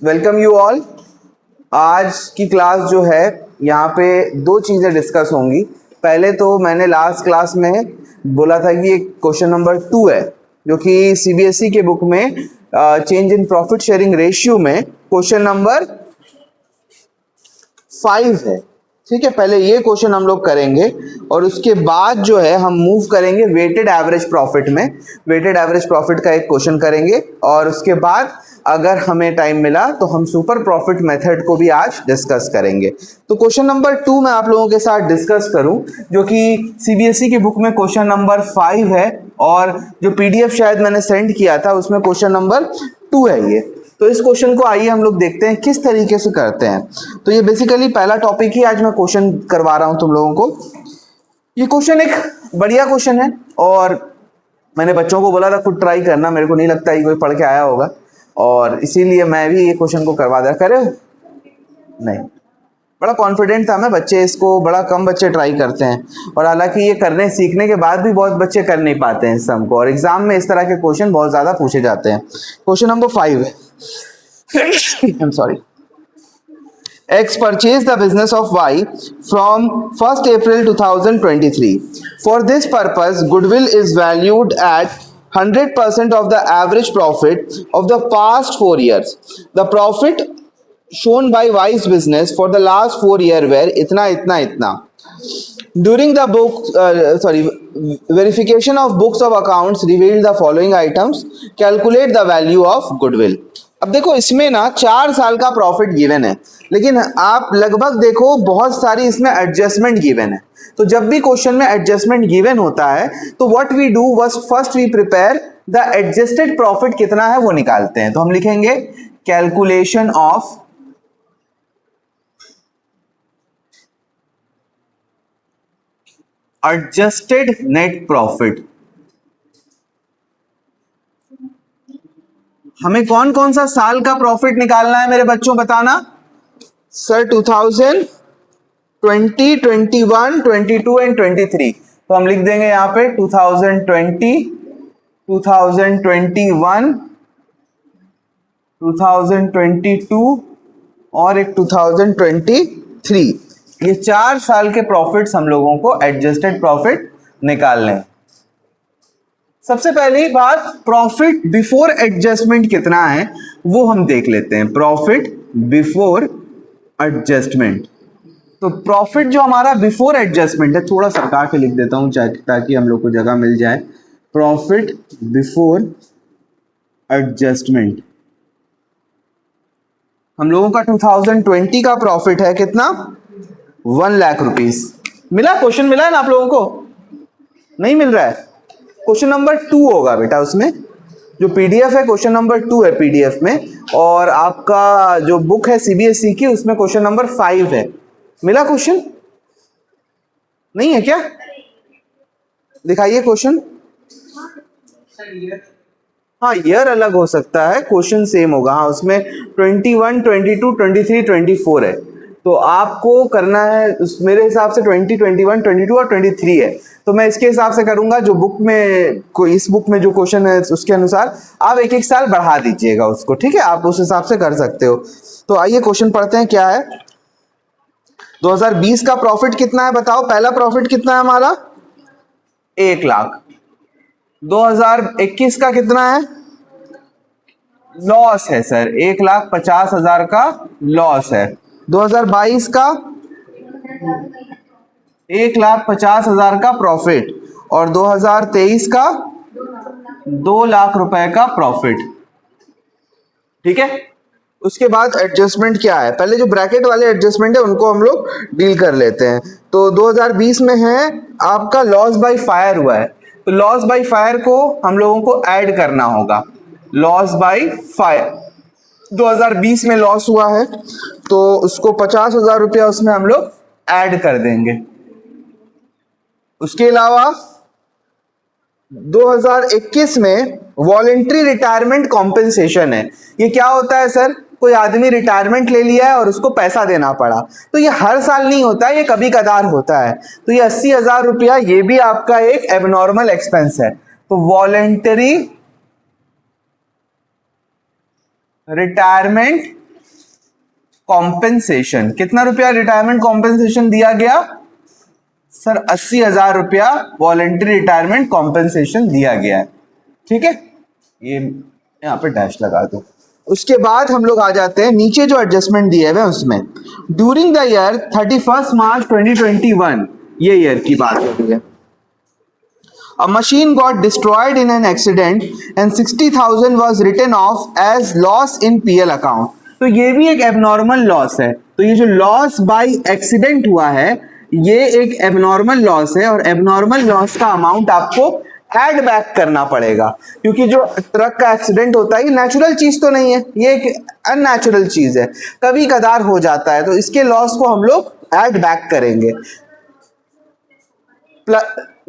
Welcome you all. आज की class जो है यहाँ पे दो चीज़ें डिस्कस होंगी। पहले तो मैंने लास्ट क्लास में बोला था कि एक क्वेश्चन नंबर 2 है जो कि सीबीएसई के बुक में change in profit sharing ratio में क्वेश्चन नंबर 5 है। ठीक है, पहले ये क्वेश्चन हम लोग करेंगे और उसके बाद जो है हम मूव करेंगे वेटेड एवरेज प्रॉफिट में। वेटेड एवरेज प्रॉफिट का एक क्वेश्चन करेंगे और उसके बाद अगर हमें टाइम मिला तो हम सुपर प्रॉफिट मेथड को भी आज डिस्कस करेंगे। तो क्वेश्चन नंबर 2 मैं आप लोगों के साथ डिस्कस करूं जो कि सीबीएसई की बुक में क्वेश्चन नंबर 5 है और जो पीडीएफ शायद मैंने सेंड किया था उसमें क्वेश्चन नंबर 2 है ये। तो इस क्वेश्चन को आइए हम लोग देखते हैं किस तरीके से करते हैं। तो ये बेसिकली पहला टॉपिक ही आज मैं क्वेश्चन करवा रहा हूं तुम लोगों को। ये क्वेश्चन एक बढ़िया क्वेश्चन है और मैंने बच्चों को बोला था खुद ट्राई करना, मेरे को नहीं लगता है कोई पढ़ के आया होगा और इसीलिए मैं भी ये क्वेश्चन को करवा दिया। करे नहीं, बड़ा कॉन्फिडेंट था मैं। बच्चे इसको बड़ा कम बच्चे ट्राई करते हैं और हालांकि ये करने सीखने के बाद भी बहुत बच्चे कर नहीं पाते हैं इस सम को, और एग्जाम में इस तरह के क्वेश्चन बहुत ज्यादा पूछे जाते हैं। क्वेश्चन नंबर 5 है। I'm sorry. X purchased the business of Y from 1st April 2023. For this purpose, goodwill is valued at 100% of the average profit of the past 4 years. The profit shown by Y's business for the last 4 years were itna. During the verification of books of accounts revealed the following items. Calculate the value of goodwill. अब देखो इसमें ना 4 साल का profit given है, लेकिन आप लगभग देखो बहुत सारी इसमें एडजस्टमेंट गिवन है। तो जब भी क्वेश्चन में एडजस्टमेंट गिवन होता है तो what we do was first we prepare the adjusted profit कितना है वो निकालते हैं। तो हम लिखेंगे calculation of adjusted net profit. हमें कौन कौन सा साल का प्रॉफिट निकालना है मेरे बच्चों, बताना सर। 2020, 21, 22 एंड 23। तो हम लिख देंगे यहां पे 2020, 2021, 2022 और एक 2023। ये 4 साल के प्रॉफिट्स हम लोगों को एडजस्टेड प्रॉफिट निकालने हैं। सबसे पहली बात, प्रॉफिट बिफोर एडजस्टमेंट कितना है वो हम देख लेते हैं। प्रॉफिट बिफोर एडजस्टमेंट, तो प्रॉफिट जो हमारा बिफोर एडजस्टमेंट है, थोड़ा सरका के लिख देता हूं ताकि हम लोग को जगह मिल जाए। प्रॉफिट बिफोर एडजस्टमेंट हम लोगों का 2020 का प्रॉफिट है कितना, 1 लाख रुपीस। मिला? क्वेश्चन मिला है ना आप लोगों को? नहीं मिल रहा है? क्वेश्चन नंबर 2 होगा बेटा, उसमें जो पीडीएफ है क्वेश्चन नंबर 2 है पीडीएफ में, और आपका जो बुक है सीबीएसई की उसमें क्वेश्चन नंबर 5 है। मिला क्वेश्चन? नहीं है क्या? दिखाइए क्वेश्चन। हाँ, ईयर अलग हो सकता है, क्वेश्चन सेम होगा। हाँ, उसमें 21, 22, 23, 24 है। तो आपको करना है मेरे हिसाब से 20, 21, 22 और 23 है। तो मैं इसके हिसाब से करूंगा जो बुक में इस बुक में जो क्वेश्चन है उसके अनुसार आप एक साल बढ़ा दीजिएगा उसको। ठीक है, आप उस हिसाब से कर सकते हो। तो आइए क्वेश्चन पढ़ते हैं क्या है। 2020 का प्रॉफिट कितना है बताओ? पहला प्रॉफिट कितना है हमारा? 1 लाख। 2021 का कितना है? लॉस है सर, 1,50,000 का लॉस है। 2022 का 1,50,000 का प्रॉफिट और 2023 का 2 लाख रुपए का प्रॉफिट। ठीक है, उसके बाद एडजस्टमेंट क्या है? पहले जो ब्रैकेट वाले एडजस्टमेंट है उनको हम लोग डील कर लेते हैं। तो 2020 में है आपका लॉस बाय फायर हुआ है, तो लॉस बाय फायर को हम लोगों को ऐड करना होगा। लॉस बाय फायर 2020 में लॉस हुआ है तो उसको 50,000 रुपया उसमें हम लोग ऐड कर देंगे। उसके अलावा 2021 में वॉलेंट्री रिटायरमेंट कॉम्पेंसेशन है। ये क्या होता है सर? कोई आदमी रिटायरमेंट ले लिया है और उसको पैसा देना पड़ा, तो ये हर साल नहीं होता है, ये कभी कदार होता है। तो ये 80,000 रुपया ये भी आपका एक एबनॉर्मल एक्सपेंस है। तो वॉलेंटरी रिटायरमेंट कॉम्पेंसेशन, कितना रुपया रिटायरमेंट कॉम्पेंसेशन दिया गया सर? 80,000 रुपया वॉलंटरी रिटायरमेंट कॉम्पेंसेशन दिया गया है। ठीक है, ये यहाँ पे डैश लगा दो। उसके बाद हम लोग आ जाते हैं नीचे जो एडजस्टमेंट दिए हुए उसमें, ड्यूरिंग द ईयर 31 मार्च 2021, ये ईयर की बात हो रही है, a machine got destroyed in an accident and 60,000 was written off as loss in PL account। तो ये भी एक एबनॉर्मल लॉस है। तो ये जो लॉस बाय एक्सीडेंट हुआ है ये एक एबनॉर्मल लॉस है, और एबनॉर्मल लॉस का अमाउंट आपको ऐड बैक करना पड़ेगा, क्योंकि जो ट्रक का एक्सीडेंट होता है ये नेचुरल चीज तो नहीं है, ये एक अननेचुरल चीज है, कभी कदार हो जाता है, तो इसके लॉस को हम लोग ऐड बैक करेंगे।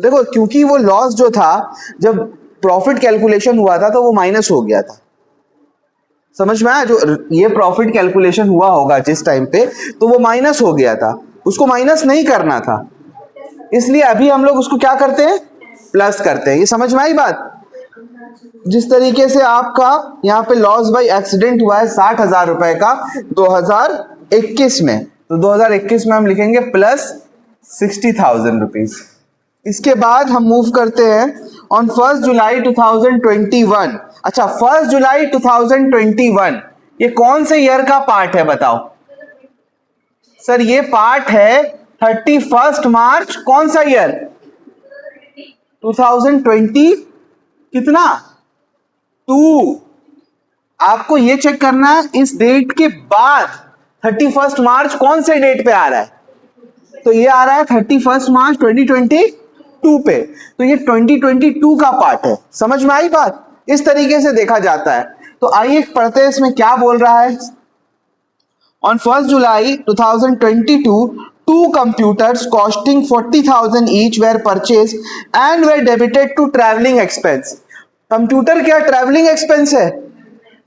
देखो, क्योंकि वो लॉस जो था जब प्रॉफिट कैलकुलेशन हुआ था तो वो माइनस हो गया था, समझ में आया? जो ये प्रॉफिट कैलकुलेशन हुआ होगा जिस टाइम पे, तो वो माइनस हो गया था, उसको माइनस नहीं करना था, इसलिए अभी हम लोग उसको क्या करते हैं, प्लस करते हैं। ये समझ में आई बात? जिस तरीके से आपका यहाँ पे लॉस बाय एक्सीडेंट हुआ है 60,000 रुपए का 2021 में, तो 2021 में हम लिखेंगे प्लस 60,000 रुपीज। इसके बाद हम मूव करते हैं ऑन 1 जुलाई 2021। अच्छा, 1 जुलाई 2021 ये कौन से ईयर का पार्ट है बताओ सर? ये पार्ट है 31 मार्च, कौन सा ईयर? 2020 कितना 2। आपको ये चेक करना है इस डेट के बाद 31 मार्च कौन से डेट पे आ रहा है, तो ये आ रहा है 31 मार्च 2022 पे, तो ये 2022 का पार्ट है। समझ में आई बात? इस तरीके से देखा जाता है। तो आइए पढ़ते हैं इसमें क्या बोल रहा है। On 1st July 2022, two computers costing 40,000 each were purchased and were debited to traveling expense। Computer क्या ट्रैवलिंग एक्सपेंस है?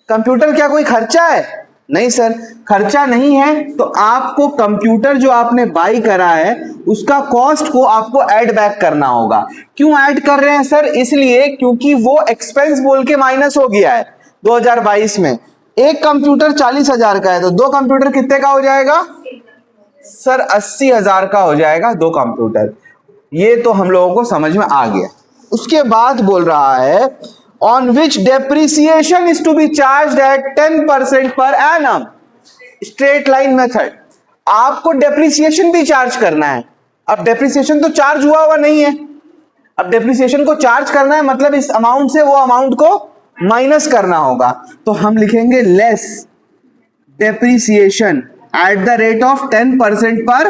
कंप्यूटर क्या कोई खर्चा है? नहीं सर, खर्चा नहीं है। तो आपको कंप्यूटर जो आपने बाई करा है उसका कॉस्ट को आपको ऐड बैक करना होगा। क्यों ऐड कर रहे हैं सर? इसलिए क्योंकि वो एक्सपेंस बोल के माइनस हो गया है 2022 में। एक कंप्यूटर 40,000 का है तो दो कंप्यूटर कितने का हो जाएगा सर? 80,000 का हो जाएगा दो कंप्यूटर। ये तो हम लोगों को समझ में आ गया। उसके बाद बोल रहा है on which depreciation is to be charged at 10% per annum straight line method। आपको डेप्रिसिएशन भी चार्ज करना है। अब डेप्रिसिएशन तो चार्ज हुआ नहीं है, अब डेप्रिसिएशन को चार्ज करना है, मतलब इस अमाउंट से वो अमाउंट को माइनस करना होगा। तो हम लिखेंगे less depreciation at the rate of 10% per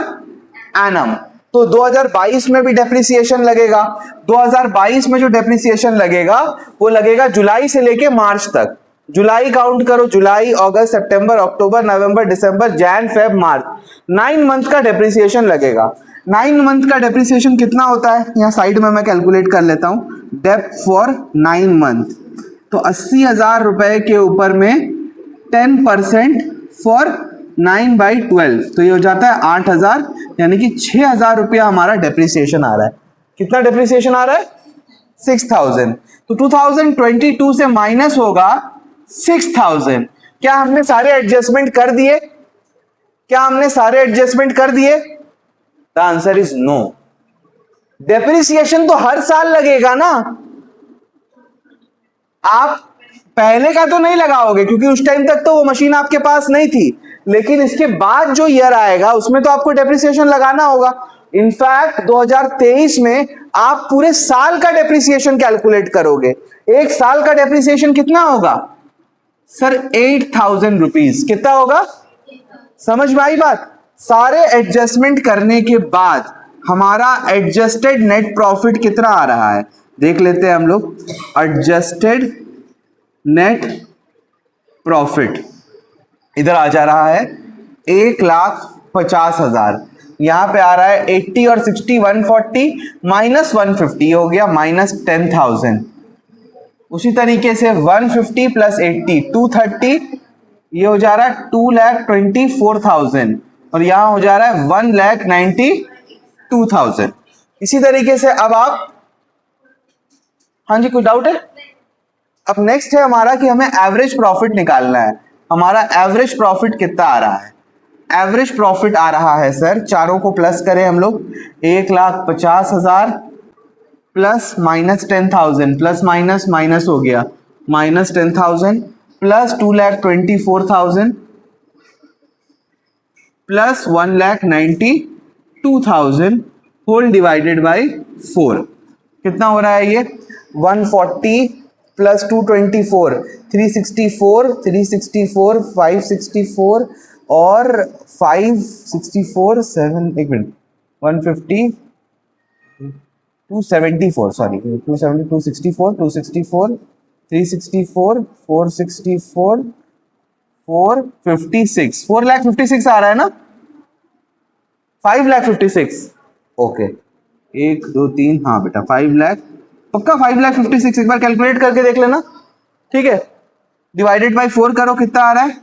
annum. तो 2022 में भी डेप्रिसिएशन लगेगा। 2022 में जो डेप्रिसिएशन लगेगा वो लगेगा जुलाई से लेके मार्च तक। जुलाई काउंट करो, जुलाई, अगस्त, सितंबर, अक्टूबर, नवंबर, दिसंबर, जैन, फेब, मार्च, 9 मंथ का डेप्रिसिएशन लगेगा। 9 मंथ का डेप्रिसिएशन कितना होता है? यहाँ साइड में मैं कैलकुलेट कर लेता हूँ। डेप फॉर 9 मंथ, तो 80,000 रुपए के ऊपर में 10% फॉर 9/12, तो ये हो जाता है 8,000, यानी कि 6,000 रुपया हमारा डेप्रिसिएशन आ रहा है। कितना डेप्रिसिएशन आ रहा है? 6,000। तो 2022 से माइनस होगा 6,000। क्या हमने सारे एडजस्टमेंट कर दिए? क्या हमने सारे एडजस्टमेंट कर दिए? The answer is no. Depreciation तो हर साल लगेगा ना, आप पहले का तो नहीं लगाओगे क्योंकि उस टाइम तक तो वो मशीन आपके पास नहीं थी, लेकिन इसके बाद जो ईयर आएगा उसमें तो आपको डेप्रिसिएशन लगाना होगा। इनफैक्ट 2023 में आप पूरे साल का डेप्रिसिएशन कैलकुलेट करोगे। एक साल का डेप्रिसिएशन कितना होगा सर? 8,000 रुपीज। कितना होगा? समझ में आई बात? सारे एडजस्टमेंट करने के बाद हमारा एडजस्टेड नेट प्रॉफिट कितना आ रहा है देख लेते हैं हम लोग। एडजस्टेड नेट प्रॉफिट इधर आ जा रहा है 1,50,000। यहां पे आ रहा है 80 और 60 140 माइनस 150 हो गया माइनस 10,000। उसी तरीके से 150 प्लस 80 230, ये हो जा रहा है 2,24,000 और यहां हो जा रहा है 1,92,000। इसी तरीके से अब आप, हाँ जी कोई डाउट है? अब नेक्स्ट है हमारा कि हमें एवरेज प्रॉफिट निकालना है। हमारा एवरेज प्रॉफिट कितना आ रहा है? एवरेज प्रॉफिट आ रहा है सर, चारों को प्लस करें हम लोग, 1,50,000 plus minus 10,000, plus minus minus हो गया, minus 10,000 plus 2,24,000 plus 1,92,000 whole divided by 4। कितना हो रहा है ये? 140 प्लस 224, 364, 364, 564 और 564, 7, एक मिनट, 150, 274, सॉरी 270, 264, 264, 364, 464, 456, 4,56,000 आ रहा है ना? 5,56,000, ओके, 1 2 3, हाँ बेटा 5,00,000, पक्का 5,56,000, एक बार कैलकुलेट करके देख लेना, ठीक है। डिवाइडेड बाय 4 करो, कितना आ रहा है?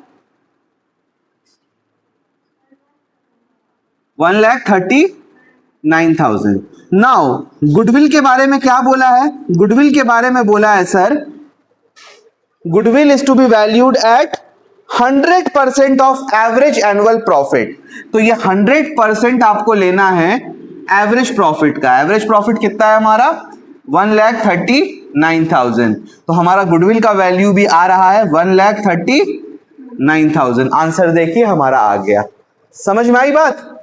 1,39,000। नाउ गुडविल के बारे में क्या बोला है? गुडविल के बारे में बोला है sir, goodwill is to be valued at 100% of average annual profit. तो ये 100% आपको लेना है एवरेज प्रॉफिट का। एवरेज प्रॉफिट कितना है हमारा? 1,39,000। तो हमारा गुडविल का वैल्यू भी आ रहा है 1,39,000। आंसर देखिए हमारा आ गया। समझ में आई बात?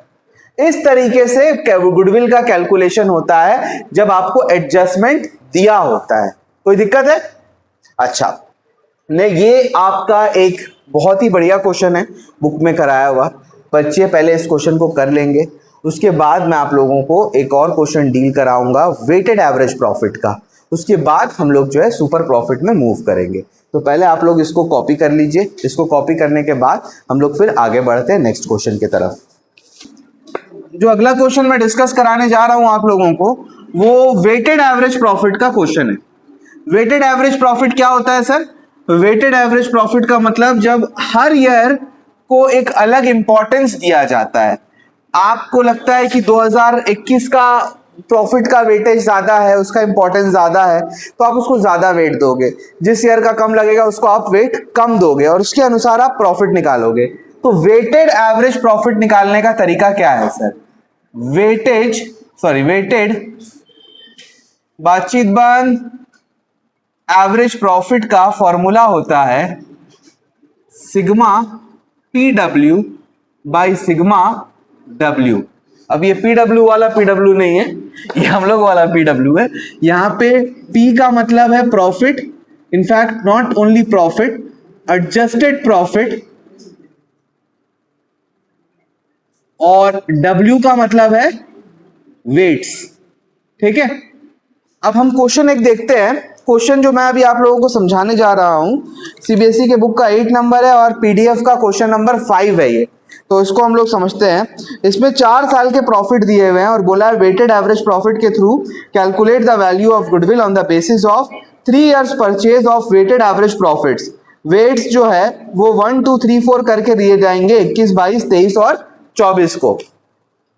इस तरीके से गुडविल का कैलकुलेशन होता है जब आपको एडजस्टमेंट दिया होता है। कोई दिक्कत है? अच्छा, ने ये आपका एक बहुत ही बढ़िया क्वेश्चन है, बुक में कराया हुआ। बच्चे पहले इस क्वेश्चन को कर लेंगे, उसके बाद मैं आप लोगों को एक और क्वेश्चन डील कराऊंगा वेटेड एवरेज प्रॉफिट का। उसके बाद हम लोग जो है सुपर प्रॉफिट में मूव करेंगे। तो पहले आप लोग इसको कॉपी कर लीजिए। इसको कॉपी करने के बाद हम लोग फिर आगे बढ़ते हैं नेक्स्ट क्वेश्चन की तरफ। जो अगला क्वेश्चन मैं डिस्कस कराने जा रहा हूं आप लोगों को, वो वेटेड एवरेज प्रॉफिट का क्वेश्चन है। वेटेड एवरेज प्रॉफिट क्या होता है सर? वेटेड एवरेज प्रॉफिट का मतलब जब हर ईयर को एक अलग इंपॉर्टेंस दिया जाता है। आपको लगता है कि 2021 का प्रॉफिट का वेटेज ज्यादा है, उसका इंपॉर्टेंस ज्यादा है, तो आप उसको ज्यादा वेट दोगे। जिस ईयर का कम लगेगा उसको आप वेट कम दोगे और उसके अनुसार आप प्रॉफिट निकालोगे। तो वेटेड एवरेज प्रॉफिट निकालने का तरीका क्या है सर? वेटेड बातचीत बंद एवरेज प्रॉफिट का फॉर्मूला होता है sigma PW by sigma W। अब ये PW वाला PW नहीं है, ये हम लोग वाला PW है। यहां पे P का मतलब है profit, in fact not only profit, adjusted profit, और W का मतलब है वेट्स। ठीक है, अब हम क्वेश्चन एक देखते हैं। क्वेश्चन जो मैं अभी आप लोगों को समझाने जा रहा हूं सीबीएसई के बुक का 8 नंबर है और पीडीएफ का क्वेश्चन नंबर 5 है ये। तो इसको हम लोग समझते हैं। इसमें 4 साल के प्रॉफिट दिए हुए हैं और बोला है वेटेड एवरेज प्रॉफिट के through calculate the value of goodwill on the basis of 3 years purchase of weighted average profits. Weights जो है वो 1 2 3 4 करके दिए जाएंगे 21, 22, 23 और 24 को।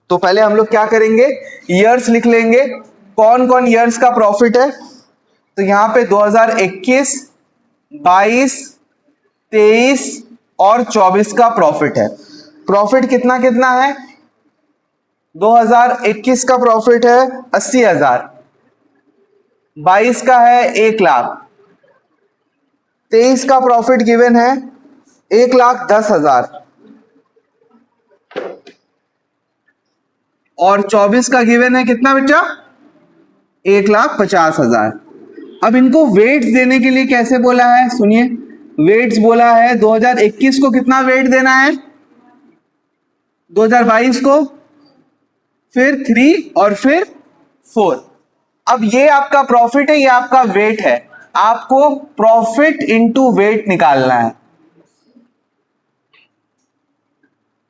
तो पहले हम लोग क्या करेंगे, ईयर्स लिख लेंगे। कौन कौन ईयर्स का प्रॉफिट है? तो यहां पे 2021, 22, 23 और 24 का प्रॉफिट है। प्रॉफिट कितना कितना है? 2021 का प्रॉफिट है 80,000, 22 का है 1,00,000, 23 का प्रॉफिट गिवन है 1,10,000 और 24 का गिवन है कितना बेटा? 1,50,000। अब इनको वेट्स देने के लिए कैसे बोला है सुनिए। वेट्स बोला है 2021 को कितना वेट देना है, 2022 को, फिर 3 और फिर 4। अब ये आपका प्रॉफिट है, ये आपका वेट है। आपको प्रॉफिट इंटू वेट निकालना है।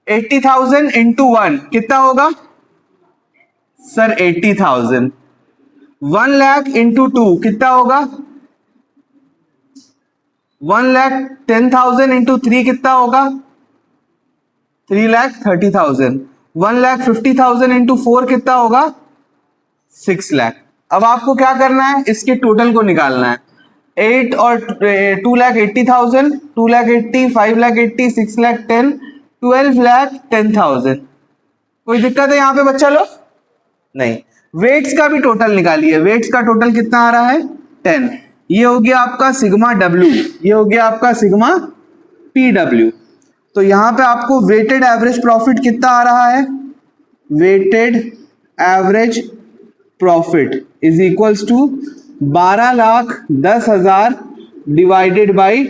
80,000 इंटू 1 कितना होगा सर? 80,000। 1,00,000 इंटू 2 कितना होगा? 1,10,000 इंटू 3 कितना होगा? 3,30,000। 1,50,000 इंटू 4 कितना होगा? 6,00,000। अब आपको क्या करना है, इसके टोटल को निकालना है। 8 और 2,80,000, 2,80,000, 5,80,000, 6,10,000, 12,10,000। कोई दिक्कत है यहाँ पे बच्चा लोग? नहीं। वेट्स का भी टोटल निकालिए, वेट्स का टोटल कितना आ रहा है? 10। ये हो गया आपका सिग्मा डब्ल्यू, ये हो गया आपका सिग्मा पी डब्ल्यू। तो यहां पे आपको वेटेड एवरेज प्रॉफिट कितना आ रहा है? Weighted average profit is equals to 12,10,000 divided by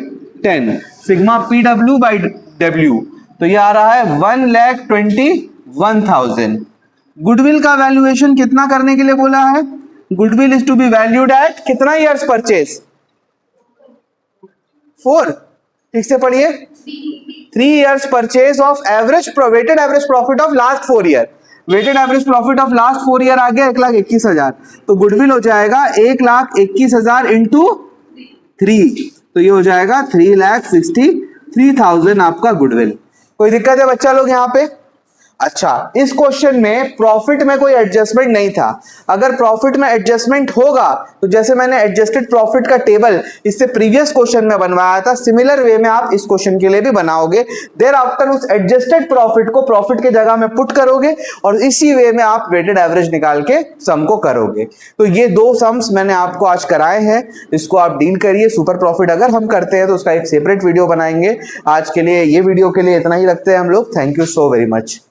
10 sigma P W by W, तो ये आ रहा है 1,21,000। गुडविल का वैल्यूएशन कितना करने के लिए बोला है? Goodwill is to be valued at कितना ईयर्स परचेज? 4। ठीक से पढ़िए, 3 years purchase of average weighted average profit of last 4 year. Weighted average profit of last 4 year आ गया 1,21,000, तो गुडविल हो जाएगा 1,21,000 इंटू 3, तो ये हो जाएगा 3,63,000 आपका गुडविल। कोई दिक्कत है बच्चा लोग यहाँ पे? अच्छा, इस क्वेश्चन में प्रॉफिट में कोई एडजस्टमेंट नहीं था। अगर प्रॉफिट में एडजस्टमेंट होगा तो जैसे मैंने एडजस्टेड प्रॉफिट का टेबल इससे प्रीवियस क्वेश्चन में बनवाया था, सिमिलर वे में आप इस क्वेश्चन के लिए भी बनाओगे। देयर आफ्टर उस एडजस्टेड प्रॉफिट को प्रॉफिट के जगह में पुट करोगे और इसी वे में आप वेटेड एवरेज निकाल के सम को करोगे। तो ये 2 सम्स मैंने आपको आज कराए हैं, इसको आप डील करिए। सुपर प्रॉफिट अगर हम करते हैं तो उसका एक सेपरेट वीडियो बनाएंगे। आज के लिए ये वीडियो के लिए इतना ही रखते हैं हम लोग। Thank you so very much.